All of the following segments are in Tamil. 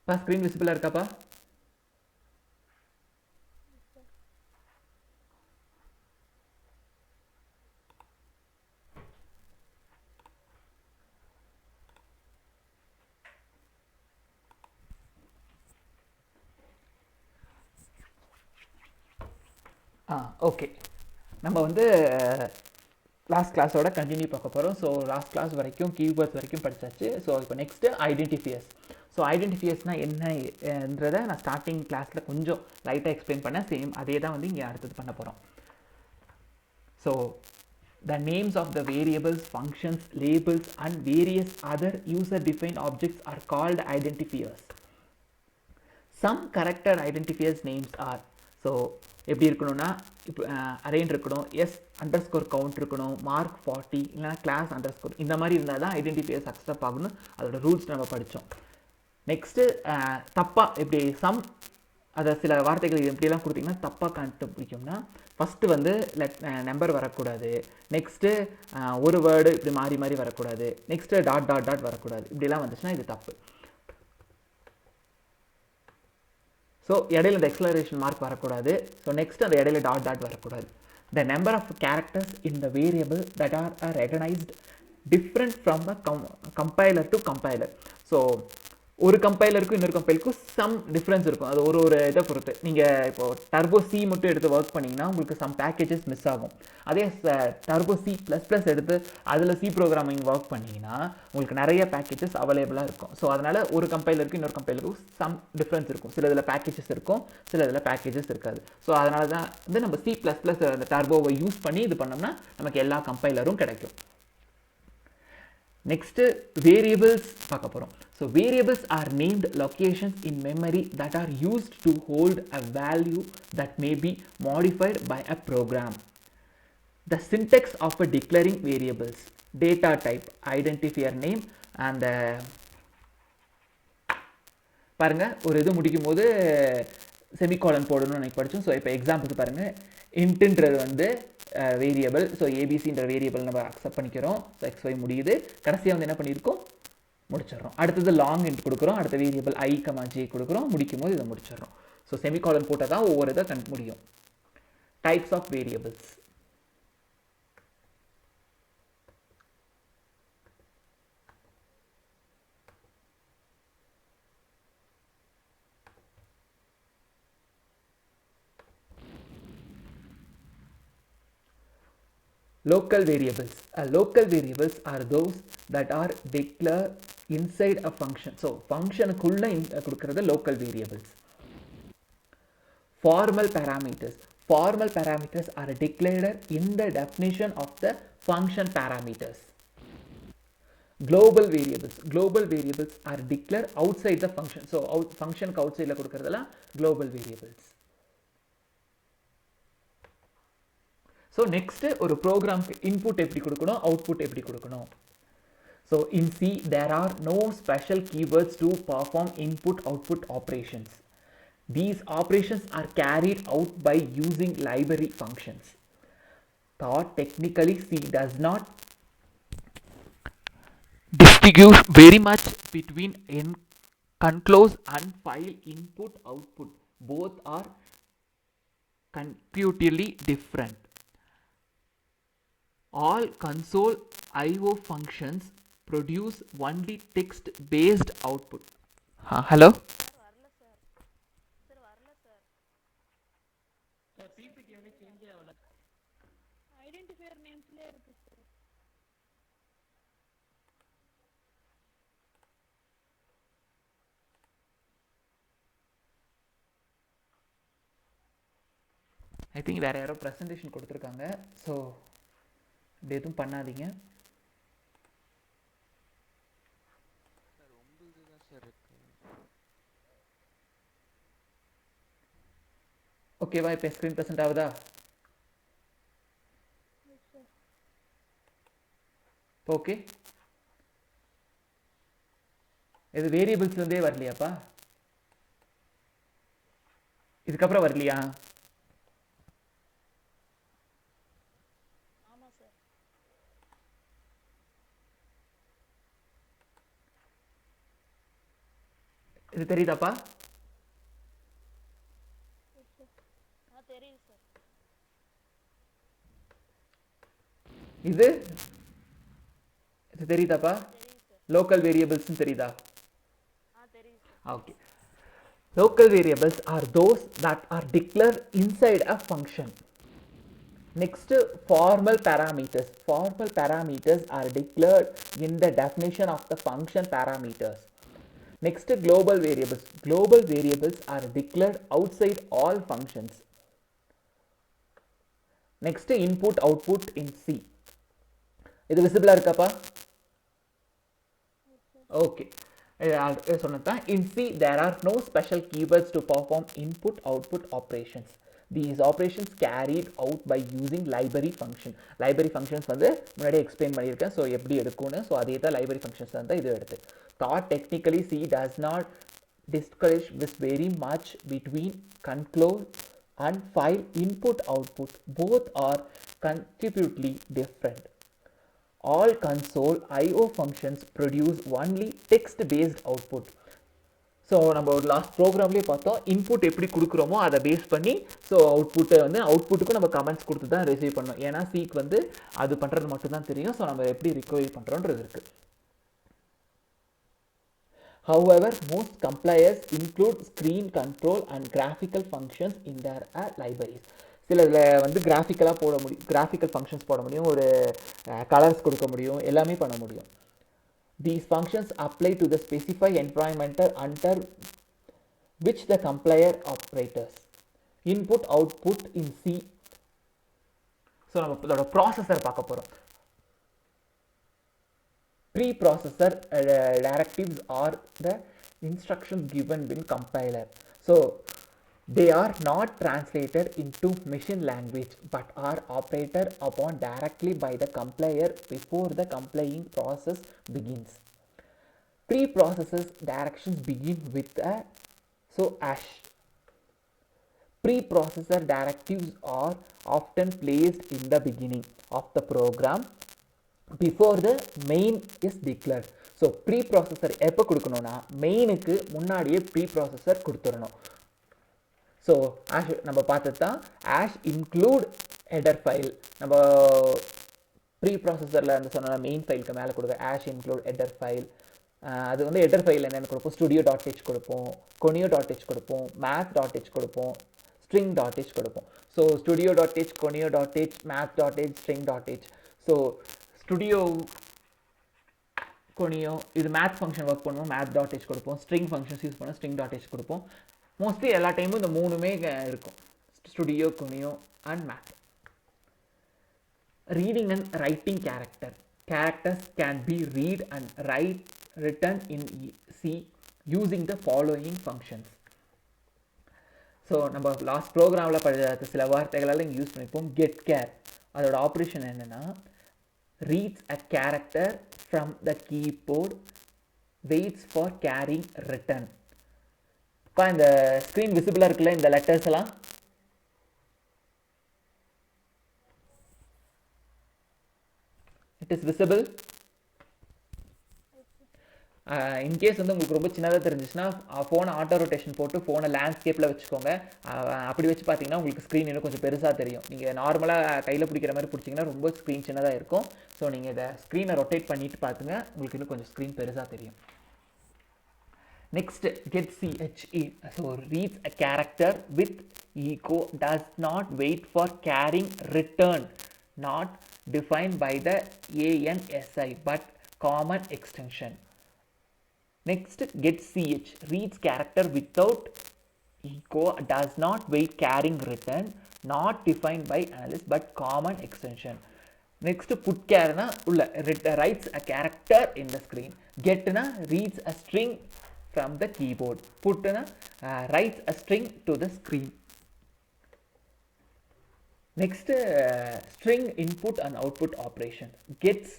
பா ஸ்க்ரீன் விசிபிளாக இருக்காப்பா? ஓகே. நம்ம வந்து லாஸ்ட் கிளாஸோட கண்டினியூ பார்க்க போகிறோம். ஸோ லாஸ்ட் கிளாஸ் வரைக்கும் கீவேர்ட்ஸ் வரைக்கும் படிச்சாச்சு. ஸோ இப்போ நெக்ஸ்ட்டு ஐடென்டிஃபியர்ஸ். ஸோ ஐடென்டிஃபியர்ஸ்னால் என்னன்றதை நான் ஸ்டார்டிங் கிளாஸில் கொஞ்சம் லைட்டாக எக்ஸ்பிளைன் பண்ணேன். சேம் அதே தான் வந்து இங்கே அடுத்தது பண்ண போகிறோம். So the names of the variables, functions, labels and various other user defined objects are called identifiers. Some character identifiers names are, so எப்படி இருக்கணும்னா இப்போ அரேஞ்ச் இருக்கணும், எஸ் அண்டர் ஸ்கோர் கவுண்ட் இருக்கணும், மார்க் 40 இல்லைனா கிளாஸ் அண்டர் ஸ்கோர் இந்த மாதிரி இருந்தால் தான் ஐடென்டிஃபையர்ஸ் அக்செப்ட் ஆகணும். அதோட ரூல்ஸ் நம்ம படித்தோம். நெக்ஸ்ட்டு தப்பாக இப்படி சம் அதை சில வார்த்தைகள் எப்படியெல்லாம் கொடுத்தீங்கன்னா தப்பாக கண்டுபிடிக்கும்னா ஃபஸ்ட்டு வந்து நம்பர் வரக்கூடாது, நெக்ஸ்ட்டு ஒரு வேர்டு இப்படி மாறி மாறி வரக்கூடாது, நெக்ஸ்ட்டு டாட் டாட் டாட் வரக்கூடாது. இப்படிலாம் வந்துச்சுன்னா இது தப்பு. ஸோ இடையில இந்த எக்ஸலரேஷன் மார்க் வரக்கூடாது. ஸோ நெக்ஸ்ட் அந்த இடையில டாட் டாட் வரக்கூடாது. The number of characters in the variable that are recognised different from the compiler to compiler. So ஒரு கம்பைலருக்கும் இன்னொரு கம்பைலருக்கும் சம் டிஃப்ரென்ஸ் இருக்கும். அது ஒரு ஒரு இதை பொறுத்து. நீங்கள் இப்போ டர்போ சி மட்டும் எடுத்து ஒர்க் பண்ணிங்கன்னா உங்களுக்கு சம் பேக்கேஜஸ் மிஸ் ஆகும். அதே டர்போ சி ப்ளஸ் ப்ளஸ் எடுத்து அதில் சி ப்ரோக்ராமிங் ஒர்க் பண்ணிங்கன்னா உங்களுக்கு நிறைய பேக்கேஜஸ் அவைலபிளாக இருக்கும். ஸோ அதனால் ஒரு கம்பைலருக்கு இன்னொரு கம்பைலருக்கும் சம் டிஃப்ரென்ஸ் இருக்கும். சில இதில் பேக்கேஜஸ் இருக்கும், சில இதில் பேக்கேஜஸ் இருக்காது. ஸோ அதனால தான் வந்து நம்ம சி ப்ளஸ் ப்ளஸ் அந்த டர்போவை யூஸ் பண்ணி இது பண்ணோம்னா நமக்கு எல்லா கம்பைலரும் கிடைக்கும். நெக்ஸ்ட்டு வேரியபிள்ஸ் பார்க்க போகிறோம். So variables are named locations in memory that are used to hold a value that may be modified by a program. The syntax of a declaring variables: data type, identifier name and பாருங்க ஒரு இது முடிக்கும் போது செமிகாலன் போடணும்னு எனக்கு படித்தோம். ஸோ இப்போ எக்ஸாம்பிளுக்கு பாருங்கள், இன்ட்ன்றது வந்து வேரியபிள். ஸோ ஏபிசின்ற வேரியபிள் நம்ம அக்செப்ட் பண்ணிக்கிறோம். ஸோ XY முடியுது. கடைசியாக வந்து என்ன பண்ணியிருக்கோம், முடிச்சிடறோம். அடுத்தது லாங் இன்ட் கொடுக்குறோம், அடுத்த வேரியபிள் I, J கொடுக்குறோம், முடிக்கும் போது இதை முடிச்சிடறோம். ஸோ செமிகாலன் போட்டால் தான் ஒவ்வொரு இதை முடியும். Types of variables. Local variables. Local variables are those that are declared inside a function. So function குள்ள கொடுக்கிறது local variables. Formal parameters. Formal parameters are declared in the definition of the function parameters. Global variables. Global variables are declared outside the function. So function outside la கொடுக்கிறதெல்லாம் global variables. So next ஒரு ப்ரோக்ராம்க்கு இன்புட் எப்படி கொடுக்கணும், அவுட்புட் எப்படி கொடுக்கணும். So in C there are no special keywords to perform input-output operations. These operations are carried out by using library functions. Thought technically C does not distinguish very much between conclose and file input-output. Both are completely different. All console IO functions produce only text based output. Hello? Identifier நேம்ஸ்லயே இருக்கு சார். ஐ திங்க் வேறு யாரோ ப்ரெசன்டேஷன் கொடுத்துருக்காங்க. ஸோ இப்படி எதுவும் பண்ணாதீங்க. ஓகேவா? இப்போ ஸ்க்ரீன் ப்ரெசென்ட் ஆகுதா? ஓகே. இது வேரியபிள்ஸ்லேருந்தே வரலையாப்பா? இதுக்கப்புறம் வரலையா? ஆமா சார். இது தெரியுதாப்பா? தெரியுது சார். இது இது தெரியுதாப்பா? தெரியுது சார். லோக்கல் வேரியபிள்ஸ் தெரியுதா? தெரியுது sir. Okay. Local variables are those that are declared inside a function. Next, formal parameters. Formal parameters are declared in the definition of the function parameters. Next, global variables. Global variables are declared outside all functions. Next, input output in C. இது visible இருக்காப்பா? Okay. In C, there are no special keywords to perform input output operations. These operations carried out by using library function. Library functions வந்து முன்னாடி எக்ஸ்பிளைன் பண்ணியிருக்கேன். ஸோ எப்படி எடுக்கும்னு. ஸோ அதே தான் library functions தான் இது எடுத்து. Thought technically C does not discourage this very much between control and file input output. Both are constitutively different. All console I/O functions produce only text based output. So நம்ம ஒரு லாஸ்ட் ப்ரோக்ராம்லேயே பார்த்தோம் இன்புட் எப்படி கொடுக்குறோமோ அதை பேஸ் பண்ணி ஸோ அவுட்புட்டை வந்து அவுட்புட்டுக்கும் நம்ம கமெண்ட்ஸ் கொடுத்து தான் ரிசீவ் பண்ணணும். ஏன்னா சீக் வந்து அது பண்ணுறது மட்டும்தான் தெரியும். ஸோ நம்ம எப்படி ரிகவரி பண்ணுறோன்றது இருக்குது. However, most compilers include screen control and graphical functions in their libraries. சில இதில் வந்து கிராஃபிக்கலாக போட முடியும், கிராஃபிக்கல் ஃபங்க்ஷன்ஸ் போட முடியும், ஒரு கலர்ஸ் கொடுக்க முடியும், எல்லாமே பண்ண முடியும். These functions apply to the specified environment under which the compiler operates. Input output in C. So நம்ம இதோட ப்ராசஸர் பார்க்க போகிறோம். Preprocessor directives are the instructions given in compiler. So they are not translated into machine language but are operated upon directly by the compiler before the compiling process begins. Preprocessor directions begin with a hash. Preprocessor directives are often placed in the beginning of the program before the main is declared. So preprocessor எப்போ கொடுக்கணும்னா மெயினுக்கு முன்னாடியே ப்ரீ ப்ராசஸர் கொடுத்துடணும். ஸோ ஆஷ் நம்ம பார்த்தது தான் ஆஷ் இன்க்ளூட் ஹெடர் ஃபைல். நம்ம ப்ரீ ப்ராசஸரில் அந்த சொன்ன மெயின் ஃபைலுக்கு மேலே கொடுக்க ஆஷ் இன்க்ளூட் ஹெடர் ஃபைல். அது வந்து ஹெடர் ஃபைல் என்னென்னு கொடுப்போம், studio.h கொடுப்போம், conio.h கொடுப்போம், math.h கொடுப்போம், string.h கொடுப்போம். So studio.h, conio.h, math.h, string.h. So studio கொனியோ இது மேத் ஃபங்க்ஷன் ஒர்க் பண்ணுவோம், math.h கொடுப்போம். ஸ்ட்ரிங் ஃபங்க்ஷன்ஸ் யூஸ் பண்ணுவோம், string.h கொடுப்போம். மோஸ்ட்லி எல்லா டைமும் இந்த மூணுமே இருக்கும், ஸ்டுடியோ, கொனியோ and math. Reading and writing characters can be read and written in C using the following functions. So நம்ம லாஸ்ட் ப்ரோக்ராமில் படித்த சில வார்த்தைகளால் இங்கே யூஸ் பண்ணிப்போம். கெட் கேர் அதோட ஆப்ரேஷன் என்னென்னா reads a character from the keyboard, waits for carrying return. இப்போ இந்த ஸ்க்ரீன் விசிபிளாக இருக்குல்ல, இந்த லெட்டர்ஸ் எல்லாம் it is visible. இன்கேஸ் வந்து உங்களுக்கு ரொம்ப சின்னதாக தெரிஞ்சிச்சுன்னா ஃபோனை ஆட்டோ ரொட்டேஷன் போட்டு ஃபோனை லேண்ட்ஸ்கேப்பில் வச்சுக்கோங்க. அப்படி வச்சு பார்த்தீங்கன்னா உங்களுக்கு ஸ்க்ரீன் இன்னும் கொஞ்சம் பெருசாக தெரியும். நீங்கள் நார்மலாக கையில் பிடிக்கிற மாதிரி பிடிச்சிங்கன்னா ரொம்ப ஸ்க்ரீன் சின்னதாக இருக்கும். ஸோ நீங்கள் இதை ஸ்க்ரீனை ரொட்டேட் பண்ணிட்டு பார்த்துங்க, உங்களுக்கு இன்னும் கொஞ்சம் ஸ்க்ரீன் பெருசாக தெரியும். Next get CHE. So reads a character with echo, does not wait for carrying return, not defined by the ANSI but common extension. Next, get CH reads character without echo, does not wait carrying return, not defined by analyst but common extension. Next, put char na ulla writes a character in the screen. Get na reads a string from the keyboard. Put na writes a string to the screen. Next, string input and output operations. Gets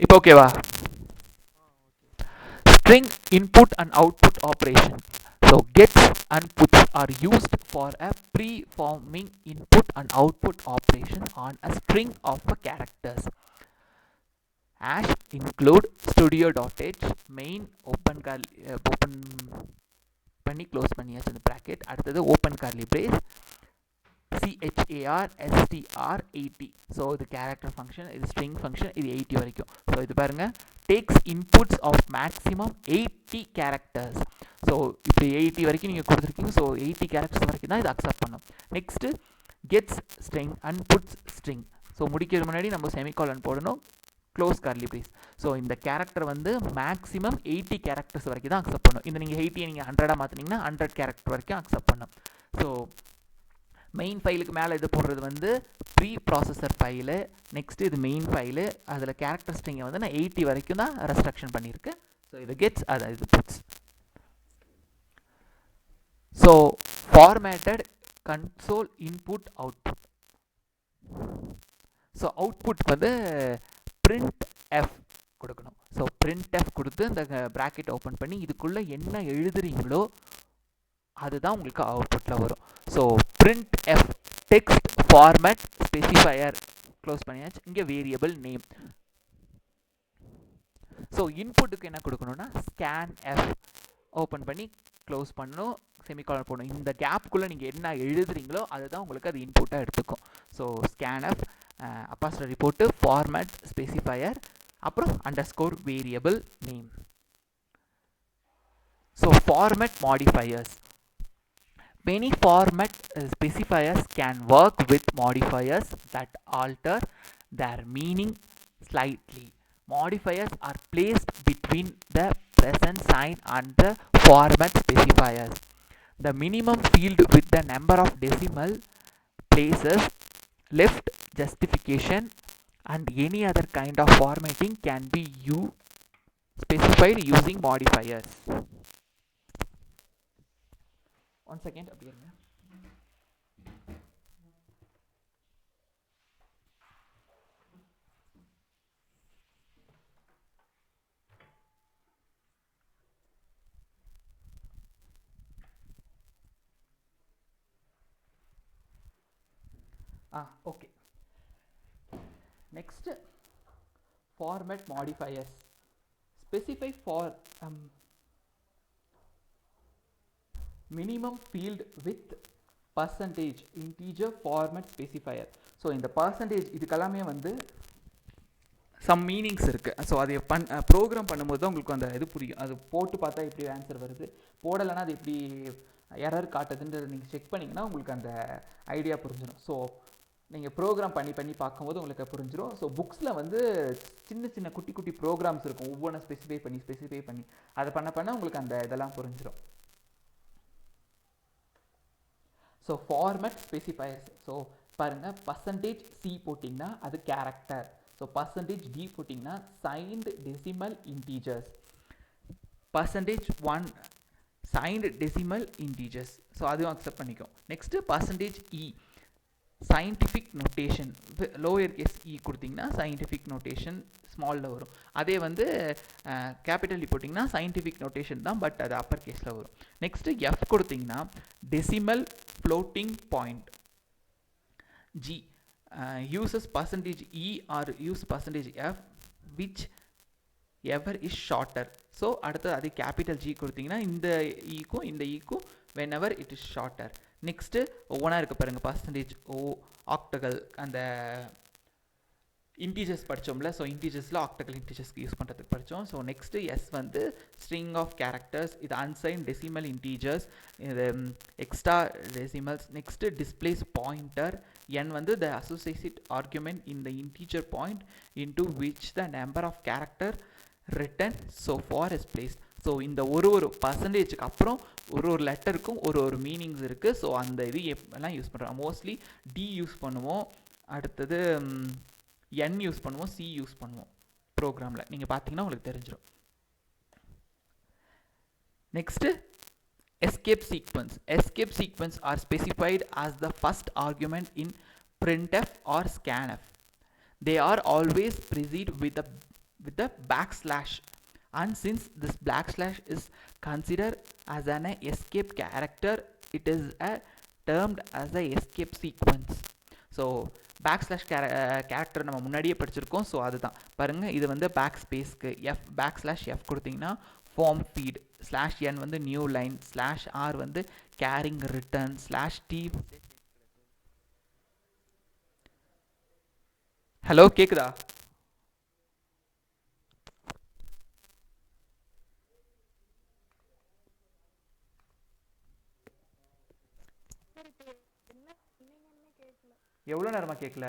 இப்போ ஓகேவா? String input and output operation. So gets and puts are used for a preforming input and output operation on a string of characters. Hash include studio.h main open பண்ணி க்ளோஸ் பண்ணியாச்சு அந்த ப்ராக்கெட். அடுத்தது open curly brace CHAR STR 80. So இது கேரக்டர் ஃபங்க்ஷன், இது ஸ்ட்ரிங் ஃபங்க்ஷன், இது 80 வரைக்கும். ஸோ இது பாருங்கள், takes inputs of maximum 80 characters. So இப்படி 80 வரைக்கும் நீங்கள் கொடுத்துருக்கீங்க. ஸோ 80 கேரக்டர்ஸ் வரைக்கும் தான் இது அக்செப்ட் பண்ணும். Next gets string and puts string. So முடிக்கிறது முன்னாடி நம்ம செமிகாலன் போடணும், க்ளோஸ் கார்லி பிரேஸ். ஸோ இந்த கேரக்டர் வந்து மேக்ஸிமம் 80 கேரக்டர்ஸ் வரைக்கும் தான் அக்செப்ட் பண்ணும். இந்த நீங்கள் 80 நீங்கள் 100 மாற்றினீங்கன்னா 100 கேரக்டர் வரைக்கும் அக்செப்ட் பண்ணும். ஸோ மெயின் ஃபைலுக்கு மேலே இது போடுறது வந்து ப்ரீ ப்ராசஸர் ஃபைலு. நெக்ஸ்ட்டு இது மெயின் ஃபைலு. அதில் கேரக்டர் ஸ்ட்ரிங்கை வந்து நான் 80 வரைக்கும் தான் ரெஸ்ட்ரிக்ஷன் பண்ணியிருக்கேன். ஸோ இது கெட்ஸ், அது இது puts. So formatted console input output. So output வந்து பிரிண்ட் எஃப் கொடுக்கணும். ஸோ பிரிண்ட் எஃப் கொடுத்து இந்த ப்ராக்கெட் ஓப்பன் பண்ணி இதுக்குள்ளே என்ன எழுதுறீங்களோ அதுதான் உங்களுக்கு அவுட்புட்டில் வரும். So print F text format specifier close பண்ணியாச்சு. இங்கே வேரியபிள் நேம். ஸோ இன்புட்டுக்கு என்ன கொடுக்கணும்னா ஸ்கேன் எஃப் ஓப்பன் பண்ணி க்ளோஸ் பண்ணணும், செமிகாலன் போடணும். இந்த கேப்புக்குள்ளே நீங்கள் என்ன எழுதுறீங்களோ அதுதான் உங்களுக்கு அது இன்புட்டாக எடுத்துக்கும். ஸோ ஸ்கேன் எஃப் அப்போஸ்ட்ரோஃபி போட்டு ஃபார்மேட் ஸ்பெசிஃபையர் அப்புறம் underscore variable name. So format modifiers. Many format specifiers can work with modifiers that alter their meaning slightly. Modifiers are placed between the present sign and the format specifiers. The minimum field with the number of decimal places, left, justification and any other kind of formatting can be specified using modifiers. One second, அப்படியே இருங்க. Okay. Next, format modifiers. Specify for minimum field with percentage integer format specifier. So இந்த பர்சன்டேஜ் இதுக்கெல்லாமே வந்து சம் மீனிங்ஸ் இருக்குது. ஸோ அதை ப்ரோக்ராம் பண்ணும்போது தான் உங்களுக்கு அந்த இது புரியும். அது போட்டு பார்த்தா எப்படி ஆன்சர் வருது, போடலைன்னா அது எப்படி எரர் காட்டுதுன்றதை நீங்கள் செக் பண்ணிங்கன்னா உங்களுக்கு அந்த ஐடியா புரிஞ்சிடும். ஸோ நீங்கள் ப்ரோக்ராம் பண்ணி பார்க்கும்போது உங்களுக்கு புரிஞ்சிடும். ஸோ புக்ஸில் வந்து சின்ன சின்ன குட்டி குட்டி ப்ரோக்ராம்ஸ் இருக்கும், ஒவ்வொன்றும் ஸ்பெசிஃபை பண்ணி அதை பண்ண உங்களுக்கு அந்த இதெல்லாம் புரிஞ்சிடும். So format specifiers. ஸோ பாருங்கள், பர்சன்டேஜ் சி போட்டிங்கன்னா அது கேரக்டர். ஸோ பர்சன்டேஜ் டி போட்டிங்கன்னா signed decimal integers. Percentage 1 signed decimal integers. So அதுவும் அக்செப்ட் பண்ணிக்கும். நெக்ஸ்ட்டு பர்சன்டேஜ் இ சயின்டிஃபிக் நோட்டேஷன். லோயர் கேஸ் இ கொடுத்திங்கன்னா சயின்டிஃபிக் நோட்டேஷன் ஸ்மாலில் வரும். அதே வந்து கேபிட்டல் இ போட்டிங்கன்னா சயின்டிஃபிக் நோட்டேஷன் தான், பட் அது அப்பர் கேஸில் வரும். நெக்ஸ்ட்டு எஃப் கொடுத்திங்கன்னா decimal floating point. G uses percentage e or use percentage f which ever is shorter. So அடுத்தது அது கேபிட்டல் ஜி கொடுத்திங்கன்னா இந்த ஈக்கும் இந்த ஈக்கும் whenever it is shorter. Next ஒவ்வொன்றா இருக்க பாருங்கள், பர்சன்டேஜ் ஓ ஆக்டகல் அந்த இன்டீஜர்ஸ் படித்தோம்ல. ஸோ இன்டீஜர்ஸில் ஆக்டகல் இன்டீஜர்ஸ்க்கு யூஸ் பண்ணுறதுக்கு படித்தோம். ஸோ நெக்ஸ்ட்டு எஸ் வந்து ஸ்ட்ரிங் ஆஃப் கேரக்டர்ஸ், இது அன்சைன் டெசிமல் இன்டீஜர்ஸ், இது extra decimals. Next displays pointer. N வந்து the associate argument in the integer point into which the number of character written so for is place. So இந்த ஒரு பர்சன்டேஜுக்கு அப்புறம் ஒரு லெட்டருக்கும் ஒரு மீனிங்ஸ் இருக்குது. ஸோ அந்த இது எப்பெல்லாம் யூஸ் பண்ணுறோம், மோஸ்ட்லி டி யூஸ் பண்ணுவோம், அடுத்தது என் யூஸ் பண்ணுவோம், சி யூஸ் பண்ணுவோம் ப்ரோக்ராமில். நீங்கள் பார்த்தீங்கன்னா உங்களுக்கு தெரிஞ்சிடும். Next escape sequence. Escape sequence are specified as the first argument in printf or scanf. They are always preceded with the backslash, and since this backslash is considered as an escape character, it is termed as a escape sequence. So back slash character நம்ம முன்னாடியே படிச்சிருக்கோம். ஸோ அதுதான் பாருங்கள், இது வந்து பேக் ஸ்பேஸ்க்கு பேக் ஸ்லாஷ் எஃப் கொடுத்தீங்கன்னா ஃபார்ம் ஃபீட், ஸ்லாஷ் என் வந்து நியூ லைன், ஸ்லாஷ் ஆர் வந்து carriage return, slash t. Hello, கேக்குதா? சார் இப்போ என்ன சொன்னீங்கன்னு கேட்கல. எவ்வளோ நேரமாக கேட்கல?